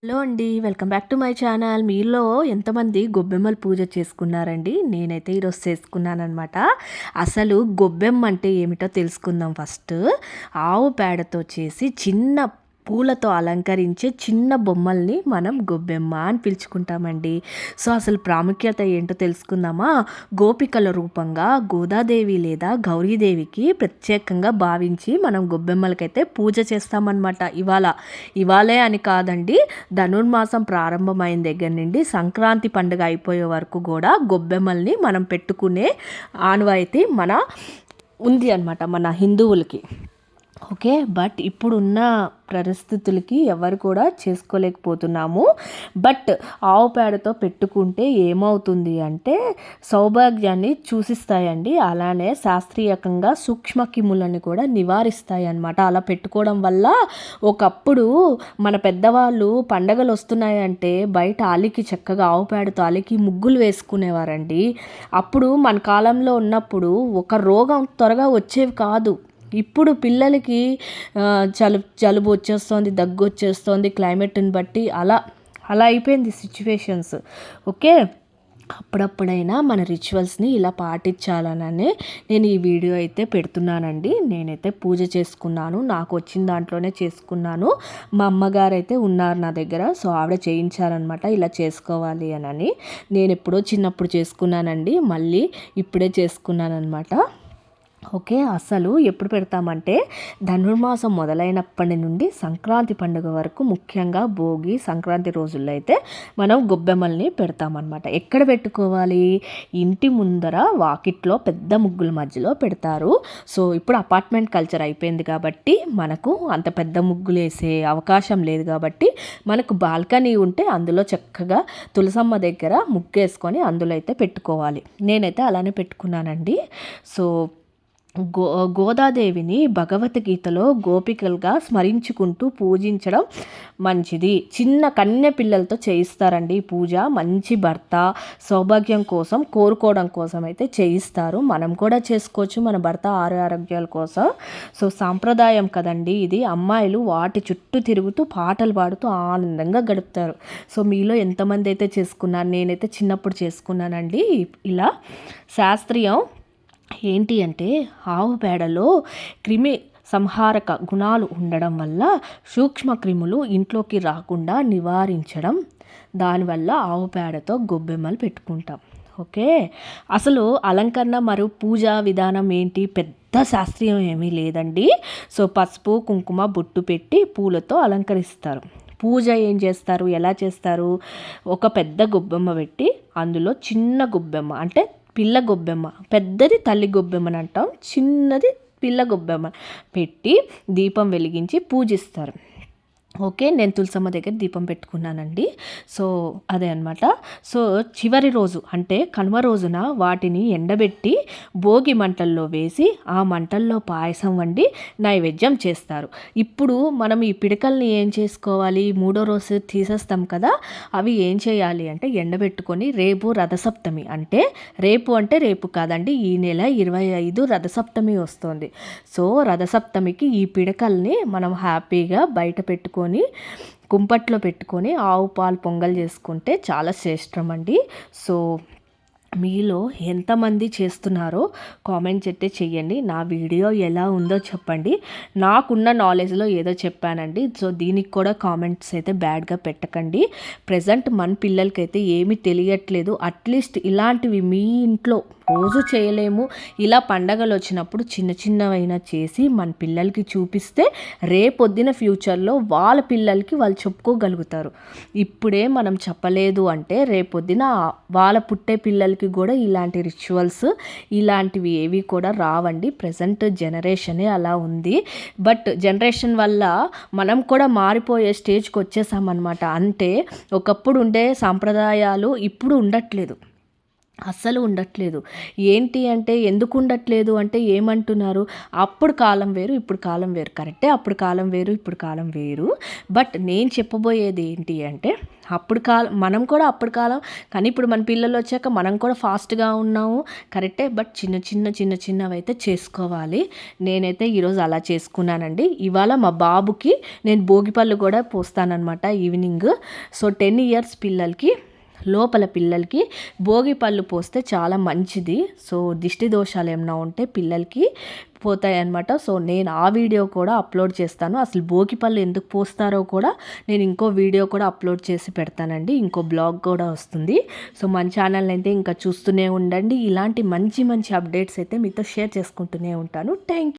Hello అండి. Welcome back to my channel. మీలో ఎంతమంది గొబ్బెమ్మల పూజ చేసుకున్నారండి? నేనైతే ఈరోజు చేసుకున్నాననమాట. అసలు గొబ్బెమ్మ అంటే ఏమిటో తెలుసుకుందాం ఫస్ట్. ఆవు పేడతో చేసి చిన్న పూలతో అలంకరించే చిన్న బొమ్మల్ని మనం గొబ్బెమ్మ అని పిలుచుకుంటామండి. సో అసలు ప్రాముఖ్యత ఏంటో తెలుసుకుందామా? గోపికల రూపంగా గోదాదేవి లేదా గౌరీదేవికి ప్రత్యేకంగా భావించి మనం గొబ్బెమ్మలకైతే పూజ చేస్తామన్నమాట. ఇవాళే అని కాదండి, ధనుర్మాసం ప్రారంభమైన దగ్గర నుండి సంక్రాంతి పండుగ అయిపోయే వరకు కూడా గొబ్బెమ్మల్ని మనం పెట్టుకునే ఆనవాయితీ ఉంది అనమాట మన హిందువులకి. ఓకే, బట్ ఇప్పుడున్న పరిస్థితులకి ఎవరు కూడా చేసుకోలేకపోతున్నాము. బట్ ఆవు పేడతో పెట్టుకుంటే ఏమవుతుంది అంటే సౌభాగ్యాన్ని సూచిస్తాయండి. అలానే శాస్త్రీయకంగా సూక్ష్మక్రిములను కూడా నివారిస్తాయి అన్నమాట. అలా పెట్టుకోవడం వల్ల ఒకప్పుడు మన పెద్దవాళ్ళు పండగలు వస్తున్నాయంటే బయట అలికి చక్కగా ఆవు పేడతో అలికి ముగ్గులు వేసుకునేవారండి. అప్పుడు మన కాలంలో ఉన్నప్పుడు ఒక రోగం త్వరగా వచ్చేవి కాదు. ఇప్పుడు పిల్లలకి జలుబు వచ్చేస్తుంది, దగ్గు వచ్చేస్తుంది క్లైమేట్ని బట్టి. అలా అయిపోయింది సిచ్యువేషన్స్. ఓకే, అప్పుడప్పుడైనా మన రిచువల్స్ని ఇలా పాటించాలనే నేను ఈ వీడియో అయితే పెడుతున్నానండి. నేనైతే పూజ చేసుకున్నాను, నాకు వచ్చిన దాంట్లోనే చేసుకున్నాను. మా అమ్మగారు అయితే ఉన్నారు నా దగ్గర, సో ఆవిడ చేయించారనమాట ఇలా చేసుకోవాలి అని. నేను ఎప్పుడో చిన్నప్పుడు చేసుకున్నానండి, మళ్ళీ ఇప్పుడే చేసుకున్నాను అనమాట. ఓకే, అసలు ఎప్పుడు పెడతామంటే ధనుర్మాసం మొదలైనప్పటి నుండి సంక్రాంతి పండుగ వరకు, ముఖ్యంగా భోగి సంక్రాంతి రోజుల్లో అయితే మనం గొబ్బెమ్మల్ని పెడతామన్నమాట. ఎక్కడ పెట్టుకోవాలి? ఇంటి ముందర వాకిట్లో పెద్ద ముగ్గుల మధ్యలో పెడతారు. సో ఇప్పుడు అపార్ట్మెంట్ కల్చర్ అయిపోయింది కాబట్టి మనకు అంత పెద్ద ముగ్గులు వేసే అవకాశం లేదు కాబట్టి మనకు బాల్కనీ ఉంటే అందులో చక్కగా తులసమ్మ దగ్గర ముగ్గేసుకొని అందులో అయితే పెట్టుకోవాలి. నేనైతే అలానే పెట్టుకున్నానండి. సో గోదాదేవిని భగవద్గీతలో గోపికలుగా స్మరించుకుంటూ పూజించడం మంచిది. చిన్న కన్య పిల్లలతో చేయిస్తారండి ఈ పూజ. మంచి భర్త, సౌభాగ్యం కోసం కోరుకోవడం కోసం అయితే చేయిస్తారు. మనం కూడా చేసుకోవచ్చు మన భర్త ఆరోగ్యాల కోసం. సో సాంప్రదాయం కదండి ఇది. అమ్మాయిలు వాటి చుట్టూ తిరుగుతూ పాటలు పాడుతూ ఆనందంగా గడుపుతారు. సో మీలో ఎంతమంది అయితే చేసుకున్నారు? నేనైతే చిన్నప్పుడు చేసుకున్నానండి. ఇలా శాస్త్రీయం ఏంటి అంటే ఆవు పేడలో క్రిమి సంహారక గుణాలు ఉండడం వల్ల సూక్ష్మక్రిములు ఇంట్లోకి రాకుండా నివారించడం. దానివల్ల ఆవు పేడతో గొబ్బెమ్మలు పెట్టుకుంటాం. ఓకే, అసలు అలంకరణ మరియు పూజా విధానం ఏంటి? పెద్ద శాస్త్రీయం ఏమీ లేదండి. సో పసుపు కుంకుమ బొట్టు పెట్టి పూలతో అలంకరిస్తారు. పూజ ఏం చేస్తారు, ఎలా చేస్తారు? ఒక పెద్ద గొబ్బెమ్మ పెట్టి అందులో చిన్న గొబ్బెమ్మ అంటే పిల్ల గొబ్బెమ్మ, పెద్దది తల్లి గొబ్బెమ్మని అంటాం, చిన్నది పిల్ల గొబ్బెమ్మ పెట్టి దీపం వెలిగించి పూజిస్తారు. ఓకే, నేను తులసమ్మ దగ్గర దీపం పెట్టుకున్నానండి. సో అదే అనమాట. సో చివరి రోజు అంటే కనుమ రోజున వాటిని ఎండబెట్టి భోగి మంటల్లో వేసి ఆ మంటల్లో పాయసం వండి నైవేద్యం చేస్తారు. ఇప్పుడు మనం ఈ పిడకల్ని ఏం చేసుకోవాలి? మూడో రోజు తీసేస్తాం కదా, అవి ఏం చేయాలి అంటే ఎండబెట్టుకొని రేపు రథసప్తమి అంటే రేపు కాదండి, ఈ నెల 25 రథసప్తమి వస్తుంది. సో రథసప్తమికి ఈ పిడకల్ని మనం హ్యాపీగా బయట పెట్టుకొని కుంపట్లో పెట్టుకొని ఆవు పాలు పొంగల్ చేసుకుంటే చాలా శ్రేష్టం అండి. సో మీలో ఎంతమంది చేస్తున్నారో కామెంట్స్ అయితే చెయ్యండి. నా వీడియో ఎలా ఉందో చెప్పండి. నాకున్న నాలెడ్జ్లో ఏదో చెప్పానండి. సో దీనికి కూడా కామెంట్స్ అయితే బ్యాడ్గా పెట్టకండి. ప్రజెంట్ మన పిల్లలకైతే ఏమీ తెలియట్లేదు. అట్లీస్ట్ ఇలాంటివి మీ ఇంట్లో రోజు చేయలేము, ఇలా పండగలు వచ్చినప్పుడు చిన్న చిన్నవైనా చేసి మన పిల్లలకి చూపిస్తే రేపొద్దున ఫ్యూచర్లో వాళ్ళ పిల్లలకి వాళ్ళు చెప్పుకోగలుగుతారు. ఇప్పుడే మనం చెప్పలేదు అంటే రేపొద్దున వాళ్ళ పుట్టే పిల్లలకి కూడా ఇలాంటి రిచువల్స్ ఇలాంటివి ఏవి కూడా రావండి. ప్రజెంట్ జనరేషనే అలా ఉంది. బట్ జనరేషన్ వల్ల మనం కూడా మారిపోయే స్టేజ్కి వచ్చేసామన్నమాట. అంటే ఒకప్పుడు ఉండే సాంప్రదాయాలు ఇప్పుడు ఉండట్లేదు. అస్సలు ఉండట్లేదు. ఏంటి అంటే ఎందుకు ఉండట్లేదు అంటే ఏమంటున్నారు? అప్పుడు కాలం వేరు, ఇప్పుడు కాలం వేరు. కరెక్టే, అప్పుడు కాలం వేరు, ఇప్పుడు కాలం వేరు. బట్ నేను చెప్పబోయేది ఏంటి అంటే అప్పుడు కాలం మనం కూడా అప్పుడు కాలం, కానీ ఇప్పుడు మన పిల్లలొచ్చాక మనం కూడా ఫాస్ట్‌గా ఉన్నాము. కరెక్టే. బట్ చిన్నవైతే చేసుకోవాలి. నేనైతే ఈరోజు అలా చేసుకున్నానండి. ఇవాళ మా బాబుకి నేను భోగిపళ్ళు కూడా పోస్తాననమాట ఈవినింగ్. సో 10 ఇయర్స్ లోపల పిల్లలకి భోగి పళ్ళు పోస్తే చాలా మంచిది. సో దిష్టి దోషాలు ఏమైనా ఉంటే పిల్లలకి పోతాయన్నమాట. సో నేను ఆ వీడియో కూడా అప్లోడ్ చేస్తాను. అసలు భోగి పళ్ళు ఎందుకు పోస్తారో కూడా నేను ఇంకో వీడియో కూడా అప్లోడ్ చేసి పెడతానండి. ఇంకో బ్లాగ్ కూడా వస్తుంది. సో మన ఛానల్ అయితే ఇంకా చూస్తూనే ఉండండి. ఇలాంటి మంచి అప్డేట్స్ అయితే మీతో షేర్ చేసుకుంటూనే ఉంటాను. Thank you.